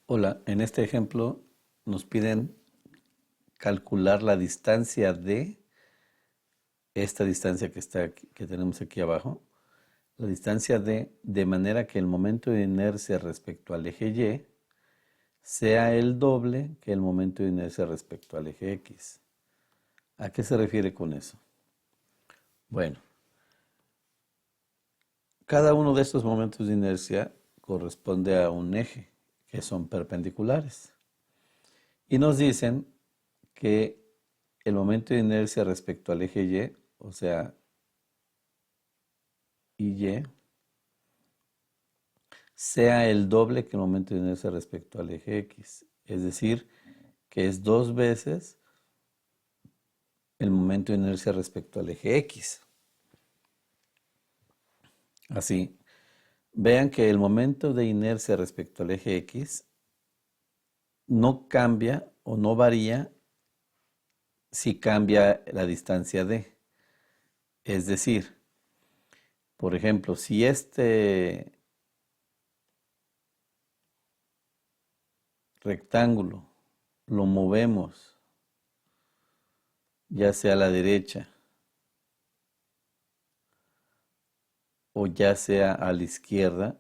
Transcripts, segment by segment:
Hola, en este ejemplo nos piden calcular la distancia de esta distancia que está que tenemos aquí abajo, la distancia de manera que el momento de inercia respecto al eje Y sea el doble que el momento de inercia respecto al eje X. ¿A qué se refiere con eso? Bueno, cada uno de estos momentos de inercia corresponde a un eje que son perpendiculares. Y nos dicen que el momento de inercia respecto al eje Y, o sea, y, sea el doble que el momento de inercia respecto al eje X. Es decir, que es dos veces el momento de inercia respecto al eje X. Así, vean que el momento de inercia respecto al eje X no cambia o no varía si cambia la distancia d. Es decir, por ejemplo, si este rectángulo lo movemos ya sea a la derecha o ya sea a la izquierda,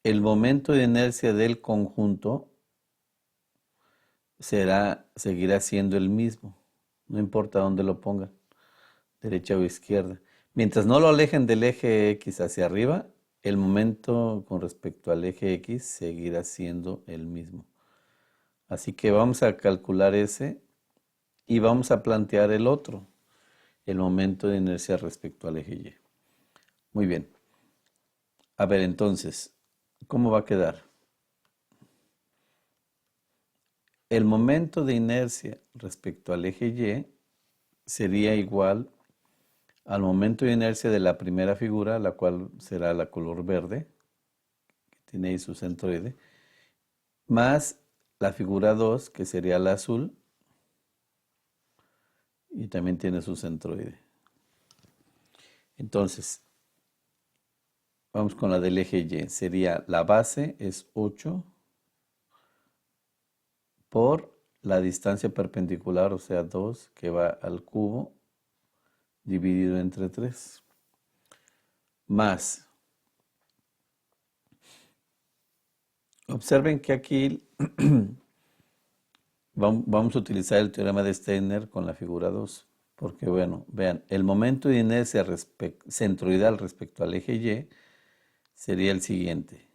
el momento de inercia del conjunto seguirá siendo el mismo, no importa dónde lo pongan, derecha o izquierda. Mientras no lo alejen del eje X hacia arriba, el momento con respecto al eje X seguirá siendo el mismo. Así que vamos a calcular ese y vamos a plantear el otro, el momento de inercia respecto al eje Y. Muy bien. A ver, entonces, ¿cómo va a quedar? El momento de inercia respecto al eje Y sería igual al momento de inercia de la primera figura, la cual será la color verde, que tiene ahí su centroide, más la figura 2, que sería la azul, y también tiene su centroide. Entonces, vamos con la del eje Y. Sería la base es 8 por la distancia perpendicular, o sea, 2, que va al cubo, dividido entre 3. Más, observen que aquí vamos a utilizar el teorema de Steiner con la figura 2, porque bueno, vean, el momento de inercia centroidal respecto al eje Y sería el siguiente.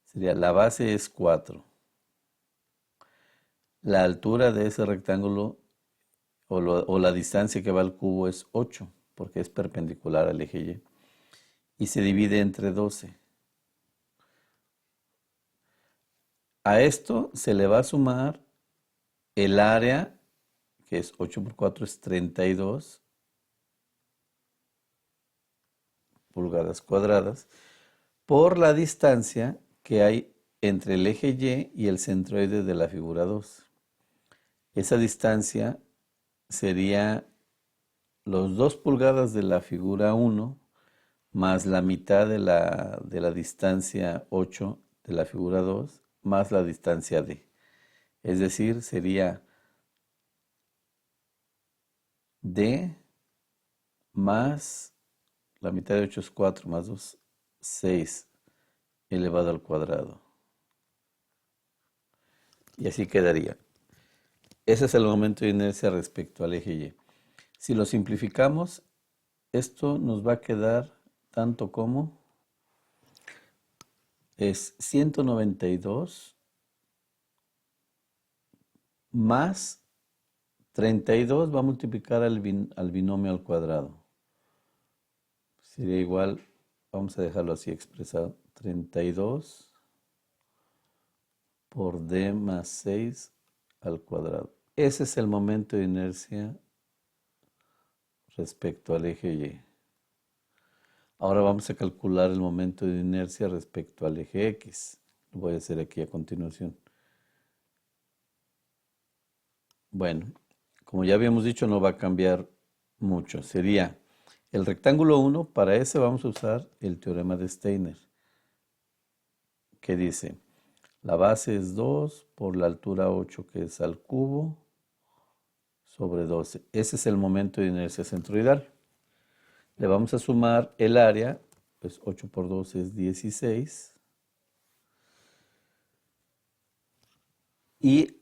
Sería la base es 4. La altura de ese rectángulo o la distancia que va al cubo es 8, porque es perpendicular al eje Y. Y se divide entre 12. A esto se le va a sumar el área, que es 8 por 4 es 32 pulgadas cuadradas, por la distancia que hay entre el eje Y y el centroide de la figura 2. Esa distancia sería los 2 pulgadas de la figura 1 más la mitad de la distancia 8 de la figura 2 más la distancia D. Es decir, sería D más la mitad de 8 es 4 más 2, 6 elevado al cuadrado. Y así quedaría. Ese es el momento de inercia respecto al eje Y. Si lo simplificamos, esto nos va a quedar tanto como es 192 más 32 va a multiplicar al binomio al cuadrado. Sería igual, vamos a dejarlo así expresado, 32 por d más 6 al cuadrado. Ese es el momento de inercia respecto al eje Y. Ahora vamos a calcular el momento de inercia respecto al eje X. Lo voy a hacer aquí a continuación. Bueno, como ya habíamos dicho, no va a cambiar mucho. Sería el rectángulo 1, para ese vamos a usar el teorema de Steiner. que dice, la base es 2 por la altura 8 que es al cubo sobre 12. Ese es el momento de inercia centroidal. Le vamos a sumar el área, pues 8 por 2 es 16. Y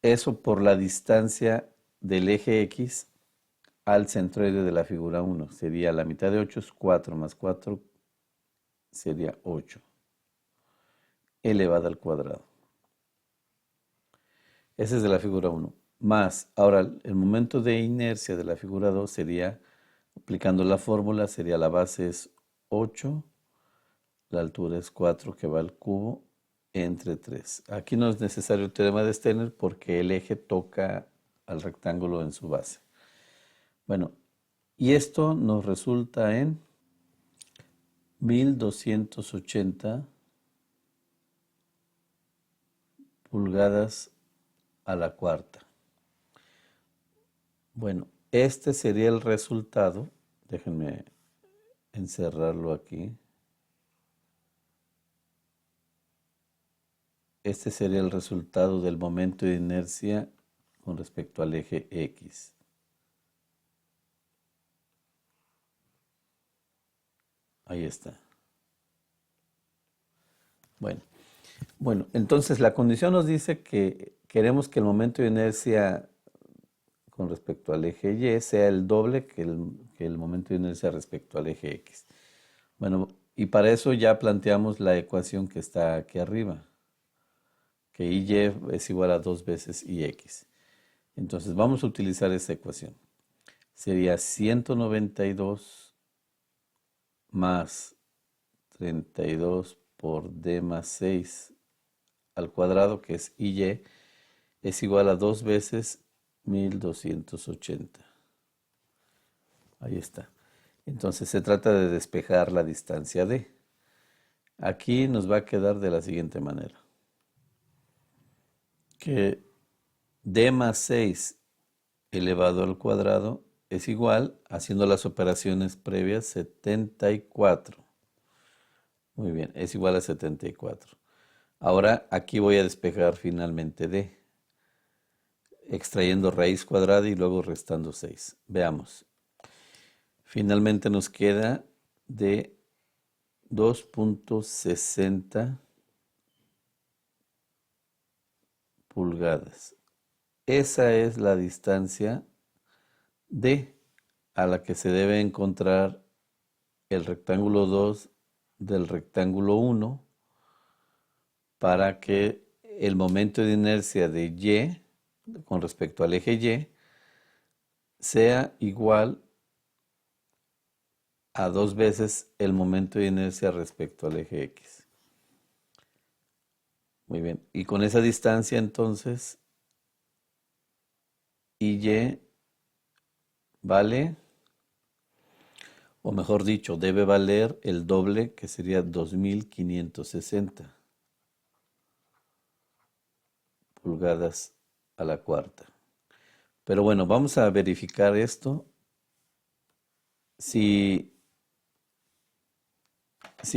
eso por la distancia del eje X al centroide de la figura 1. Sería la mitad de 8 es 4 más 4 sería 8 elevado al cuadrado. Ese es de la figura 1. Más, ahora el momento de inercia de la figura 2 sería, aplicando la fórmula, sería la base es 8, la altura es 4 que va al cubo entre 3. Aquí no es necesario el teorema de Steiner porque el eje toca al rectángulo en su base. Bueno, y esto nos resulta en 1280 pulgadas a la cuarta. Bueno, este sería el resultado. Déjenme encerrarlo aquí. Este sería el resultado del momento de inercia con respecto al eje X. Ahí está. Bueno, entonces la condición nos dice que queremos que el momento de inercia con respecto al eje Y sea el doble que el momento de inercia respecto al eje X. Bueno, y para eso ya planteamos la ecuación que está aquí arriba, que IY es igual a 2 veces IX. Entonces vamos a utilizar esa ecuación. Sería 192 más 32 por D más 6 al cuadrado, que es IY, es igual a 2 veces 1280. Ahí está. Entonces se trata de despejar la distancia D. Aquí nos va a quedar de la siguiente manera. Que D más 6 elevado al cuadrado es igual, haciendo las operaciones previas, 74. Muy bien, es igual a 74. Ahora aquí voy a despejar finalmente D, extrayendo raíz cuadrada y luego restando 6. Veamos. Finalmente nos queda de 2.60 pulgadas. Esa es la distancia D a la que se debe encontrar el rectángulo 2 del rectángulo 1 para que el momento de inercia de Y con respecto al eje Y sea igual a 2 veces el momento de inercia respecto al eje X. Muy bien, y con esa distancia entonces IY vale, o mejor dicho, debe valer el doble, que sería 2560 pulgadas a la cuarta. Pero bueno, vamos a verificar esto. Si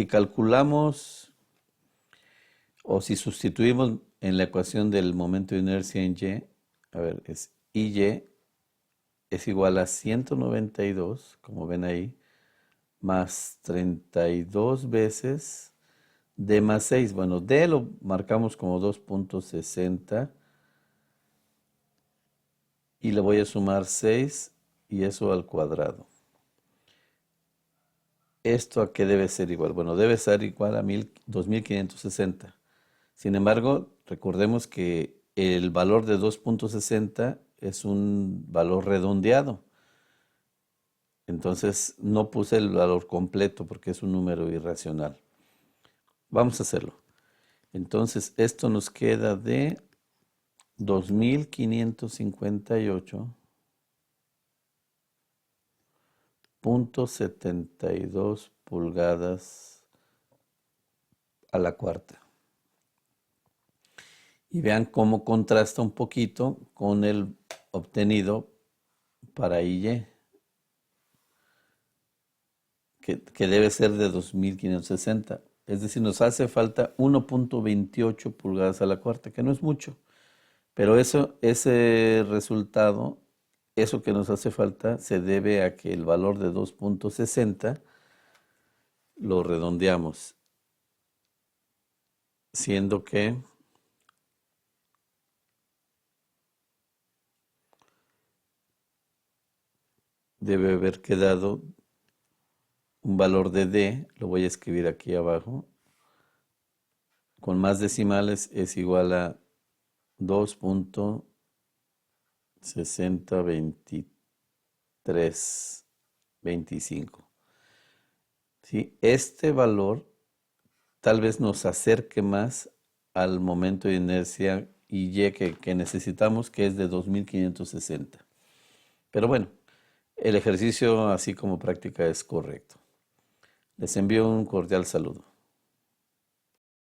calculamos o si sustituimos en la ecuación del momento de inercia en Y, a ver, es IY es igual a 192, como ven ahí, más 32 veces D más 6. Bueno, D lo marcamos como 2.60 y le voy a sumar 6 y eso al cuadrado. ¿Esto a qué debe ser igual? Bueno, debe ser igual a 2560. Sin embargo, recordemos que el valor de 2.60 es un valor redondeado. Entonces no puse el valor completo porque es un número irracional. Vamos a hacerlo. Entonces esto nos queda de 2558.72 pulgadas a la cuarta. Y vean cómo contrasta un poquito con el obtenido para IY, que debe ser de 2560. Es decir, nos hace falta 1.28 pulgadas a la cuarta, que no es mucho. Pero ese resultado, eso que nos hace falta, se debe a que el valor de 2.60 lo redondeamos, siendo que debe haber quedado un valor de D, lo voy a escribir aquí abajo, con más decimales es igual a 2.602325. ¿Sí? Este valor tal vez nos acerque más al momento de inercia y Y que necesitamos, que es de 2560. Pero bueno, el ejercicio así como práctica es correcto. Les envío un cordial saludo.